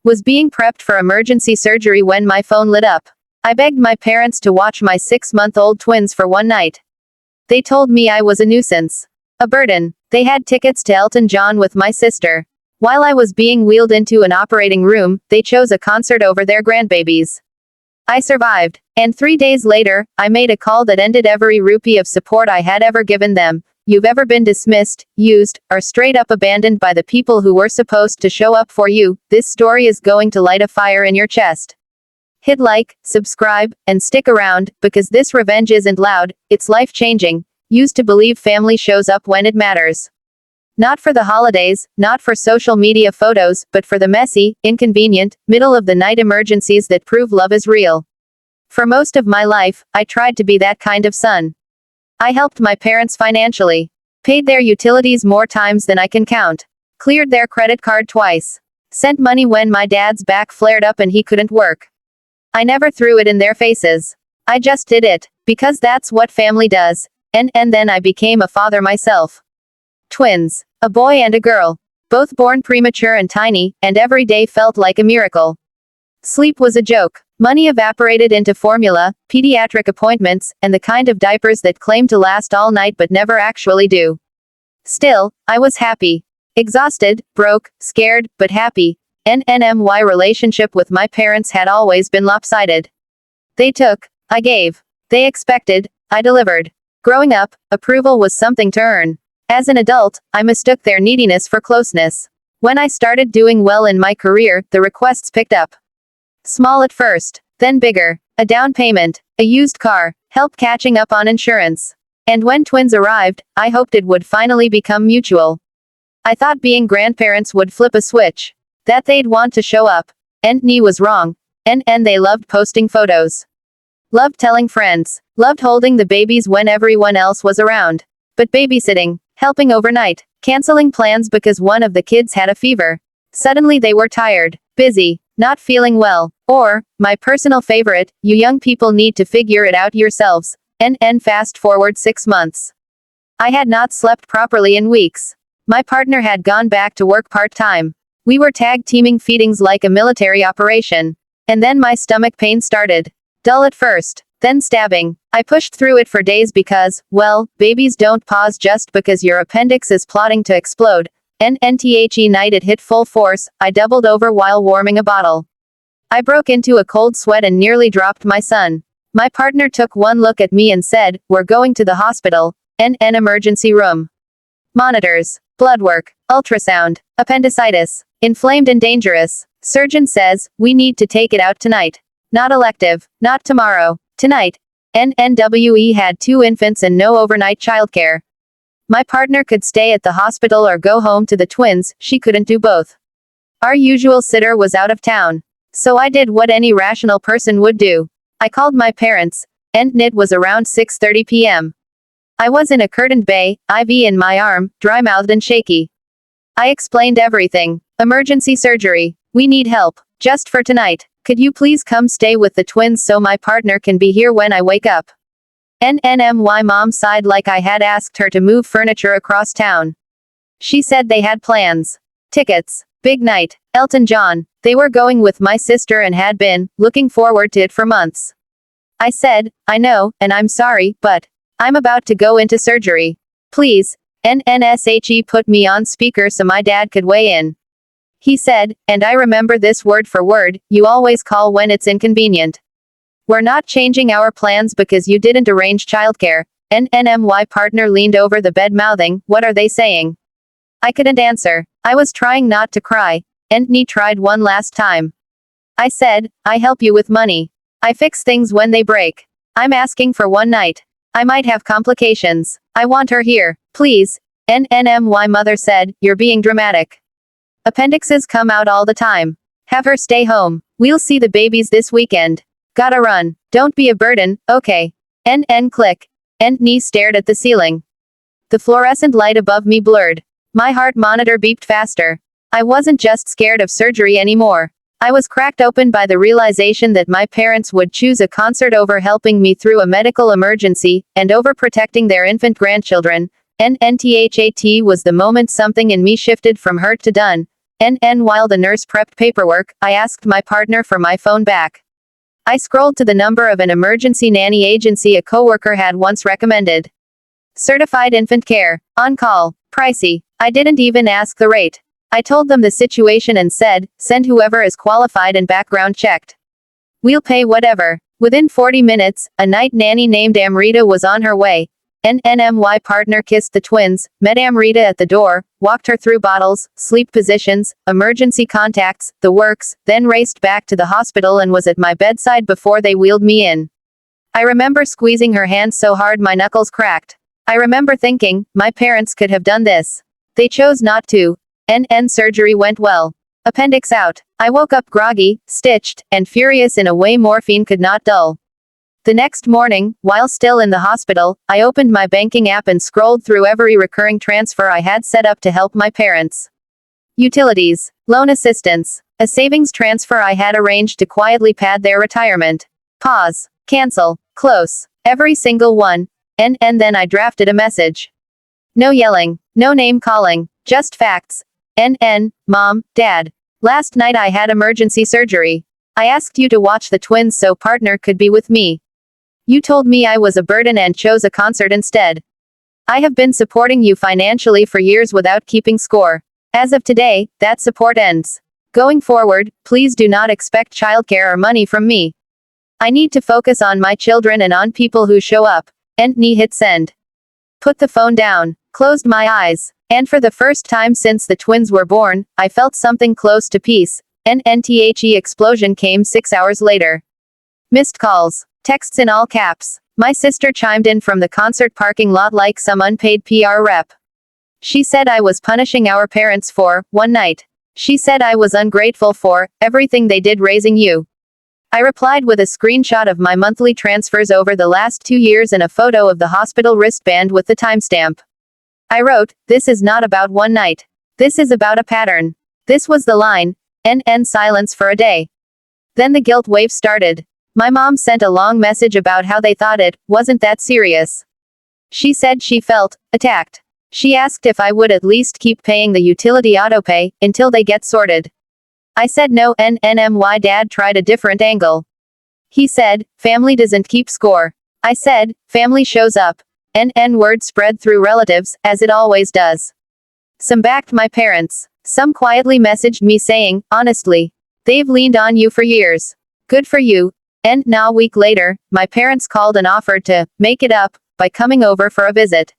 Was being prepped for emergency surgery when my phone lit up. I begged my parents to watch my 6-month-old twins for one night. They told me I was a nuisance. A burden. They had tickets to Elton John with my sister. While I was being wheeled into an operating room, they chose a concert over their grandbabies. I survived. And 3 days later, I made a call that ended every rupee of support I had ever given them. You've ever been dismissed, used, or straight up abandoned by the people who were supposed to show up for you, this story is going to light a fire in your chest. Hit like, subscribe, and stick around, because this revenge isn't loud, it's life-changing. Used to believe family shows up when it matters. Not for the holidays, not for social media photos, but for the messy, inconvenient, middle-of-the-night emergencies that prove love is real. For most of my life, I tried to be that kind of son. I helped my parents financially. Paid their utilities more times than I can count. Cleared their credit card twice. Sent money when my dad's back flared up and he couldn't work. I never threw it in their faces. I just did it, because that's what family does. And then I became a father myself. Twins. A boy and a girl. Both born premature and tiny, and every day felt like a miracle. Sleep was a joke. Money evaporated into formula, pediatric appointments, and the kind of diapers that claim to last all night but never actually do. Still, I was happy. Exhausted, broke, scared, but happy. My relationship with my parents had always been lopsided. They took, I gave. They expected, I delivered. Growing up, approval was something to earn. As an adult, I mistook their neediness for closeness. When I started doing well in my career, the requests picked up. Small at first, then bigger. A down payment, a used car, help catching up on insurance. And when twins arrived, I hoped it would finally become mutual. I thought being grandparents would flip a switch. That they'd want to show up. Nanny was wrong. And they loved posting photos. Loved telling friends. Loved holding the babies when everyone else was around. But babysitting, helping overnight, canceling plans because one of the kids had a fever. Suddenly they were tired, busy, not feeling well. Or, my personal favorite, you young people need to figure it out yourselves. Fast forward 6 months. I had not slept properly in weeks. My partner had gone back to work part-time. We were tag-teaming feedings like a military operation. And then my stomach pain started. Dull at first, then stabbing. I pushed through it for days because, well, babies don't pause just because your appendix is plotting to explode. Night it hit full force, I doubled over while warming a bottle. I broke into a cold sweat and nearly dropped my son. My partner took one look at me and said, "We're going to the hospital." Emergency room. Monitors. Blood work. Ultrasound. Appendicitis. Inflamed and dangerous. Surgeon says, "We need to take it out tonight. Not elective. Not tomorrow. Tonight." NWE had 2 infants and no overnight childcare. My partner could stay at the hospital or go home to the twins, she couldn't do both. Our usual sitter was out of town. So I did what any rational person would do. I called my parents, and it was around 6:30 p.m. I was in a curtained bay, IV in my arm, dry-mouthed and shaky. I explained everything. Emergency surgery. We need help. Just for tonight. Could you please come stay with the twins so my partner can be here when I wake up? My mom sighed like I had asked her to move furniture across town. She said they had plans. Tickets. Big night. Elton John. They were going with my sister and had been, looking forward to it for months. I said, "I know, and I'm sorry, but I'm about to go into surgery. Please." She put me on speaker so my dad could weigh in. He said, and I remember this word for word, "You always call when it's inconvenient. We're not changing our plans because you didn't arrange childcare." My partner leaned over the bed mouthing, "What are they saying?" I couldn't answer. I was trying not to cry. Nanny tried one last time. I said, "I help you with money. I fix things when they break. I'm asking for one night. I might have complications. I want her here, please." My mother said, "You're being dramatic. Appendixes come out all the time. Have her stay home. We'll see the babies this weekend. Gotta run. Don't be a burden, okay?" Click. Nanny stared at the ceiling. The fluorescent light above me blurred. My heart monitor beeped faster. I wasn't just scared of surgery anymore. I was cracked open by the realization that my parents would choose a concert over helping me through a medical emergency, and over protecting their infant grandchildren. Was the moment something in me shifted from hurt to done. While the nurse prepped paperwork, I asked my partner for my phone back. I scrolled to the number of an emergency nanny agency a coworker had once recommended. Certified infant care. On call. Pricey. I didn't even ask the rate. I told them the situation and said, send whoever is qualified and background checked. We'll pay whatever. Within 40 minutes, a night nanny named Amrita was on her way. My partner kissed the twins, met Amrita at the door, walked her through bottles, sleep positions, emergency contacts, the works, then raced back to the hospital and was at my bedside before they wheeled me in. I remember squeezing her hand so hard my knuckles cracked. I remember thinking, my parents could have done this. They chose not to. Surgery went well. Appendix out. I woke up groggy, stitched, and furious in a way morphine could not dull. The next morning, while still in the hospital, I opened my banking app and scrolled through every recurring transfer I had set up to help my parents. Utilities. Loan assistance. A savings transfer I had arranged to quietly pad their retirement. Pause. Cancel. Close. Every single one. Then I drafted a message. No yelling. No name calling. Just facts. Mom, Dad. Last night I had emergency surgery. I asked you to watch the twins so partner could be with me. You told me I was a burden and chose a concert instead. I have been supporting you financially for years without keeping score. As of today, that support ends. Going forward, please do not expect childcare or money from me. I need to focus on my children and on people who show up. Hit send. Put the phone down. Closed my eyes. And for the first time since the twins were born, I felt something close to peace. The explosion came 6 hours later. Missed calls. Texts in all caps. My sister chimed in from the concert parking lot like some unpaid PR rep. She said I was punishing our parents for, one night. She said I was ungrateful for, everything they did raising you. I replied with a screenshot of my monthly transfers over the last 2 years and a photo of the hospital wristband with the timestamp. I wrote, this is not about one night. This is about a pattern. This was the line. Silence for a day. Then the guilt wave started. My mom sent a long message about how they thought it wasn't that serious. She said she felt attacked. She asked if I would at least keep paying the utility autopay until they get sorted. I said no. My dad tried a different angle. He said, family doesn't keep score. I said, family shows up. Word spread through relatives, as it always does. Some backed my parents. Some quietly messaged me saying, honestly, they've leaned on you for years. Good for you. A week later, my parents called and offered to make it up by coming over for a visit.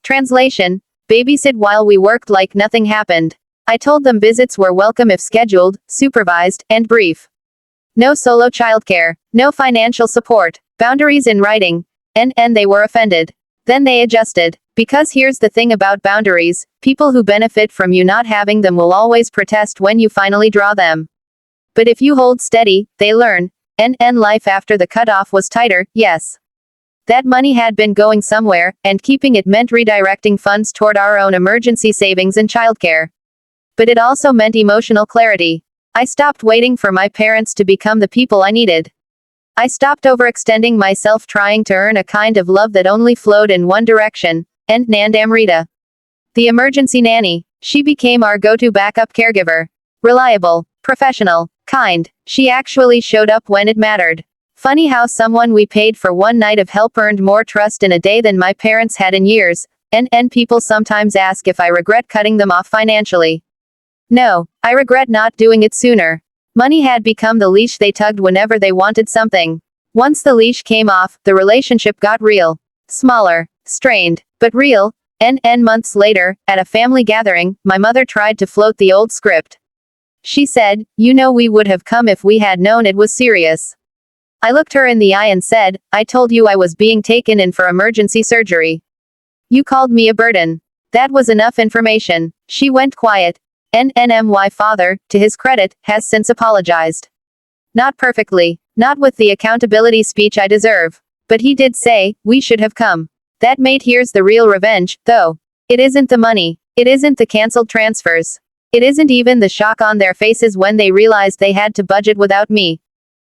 Translation: babysit while we worked like nothing happened. I told them visits were welcome if scheduled, supervised, and brief. No solo childcare. No financial support. Boundaries in writing. They were offended. Then they adjusted. Because here's the thing about boundaries, people who benefit from you not having them will always protest when you finally draw them. But if you hold steady, they learn. Life after the cutoff was tighter, yes. That money had been going somewhere, and keeping it meant redirecting funds toward our own emergency savings and childcare. But it also meant emotional clarity. I stopped waiting for my parents to become the people I needed. I stopped overextending myself trying to earn a kind of love that only flowed in one direction. Amrita. The emergency nanny. She became our go-to backup caregiver. Reliable. Professional. Kind. She actually showed up when it mattered. Funny how someone we paid for one night of help earned more trust in a day than my parents had in years. People sometimes ask if I regret cutting them off financially. No, I regret not doing it sooner. Money had become the leash they tugged whenever they wanted something. Once the leash came off, the relationship got real. Smaller. Strained. But real. Months later, at a family gathering, my mother tried to float the old script. She said, you know we would have come if we had known it was serious. I looked her in the eye and said, I told you I was being taken in for emergency surgery. You called me a burden. That was enough information. She went quiet. My father, to his credit, has since apologized. Not perfectly. Not with the accountability speech I deserve. But he did say, we should have come. That mate here's the real revenge, though. It isn't the money. It isn't the canceled transfers. It isn't even the shock on their faces when they realized they had to budget without me.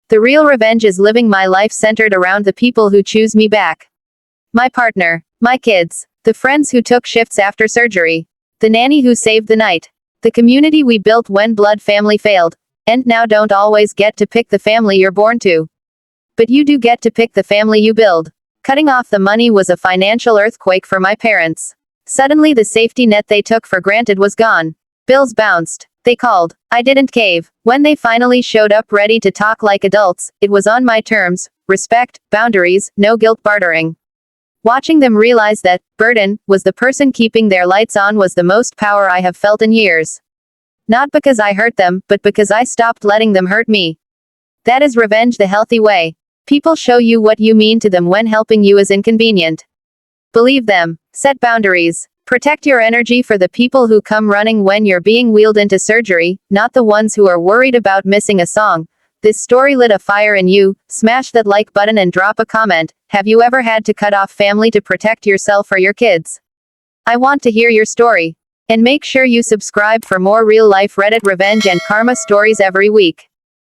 The real revenge is living my life centered around the people who choose me back. My partner. My kids. The friends who took shifts after surgery. The nanny who saved the night. The community we built when blood family failed. And now don't always get to pick the family you're born to. But you do get to pick the family you build. Cutting off the money was a financial earthquake for my parents. Suddenly the safety net they took for granted was gone. Bills bounced. They called. I didn't cave. When they finally showed up ready to talk like adults, it was on my terms, respect, boundaries, no guilt bartering. Watching them realize that burden was the person keeping their lights on was the most power I have felt in years. Not because I hurt them, but because I stopped letting them hurt me. That is revenge the healthy way. People show you what you mean to them when helping you is inconvenient. Believe them. Set boundaries. Protect your energy for the people who come running when you're being wheeled into surgery, not the ones who are worried about missing a song. This story lit a fire in you. Smash that like button and drop a comment. Have you ever had to cut off family to protect yourself or your kids? I want to hear your story. And make sure you subscribe for more real-life Reddit revenge and karma stories every week.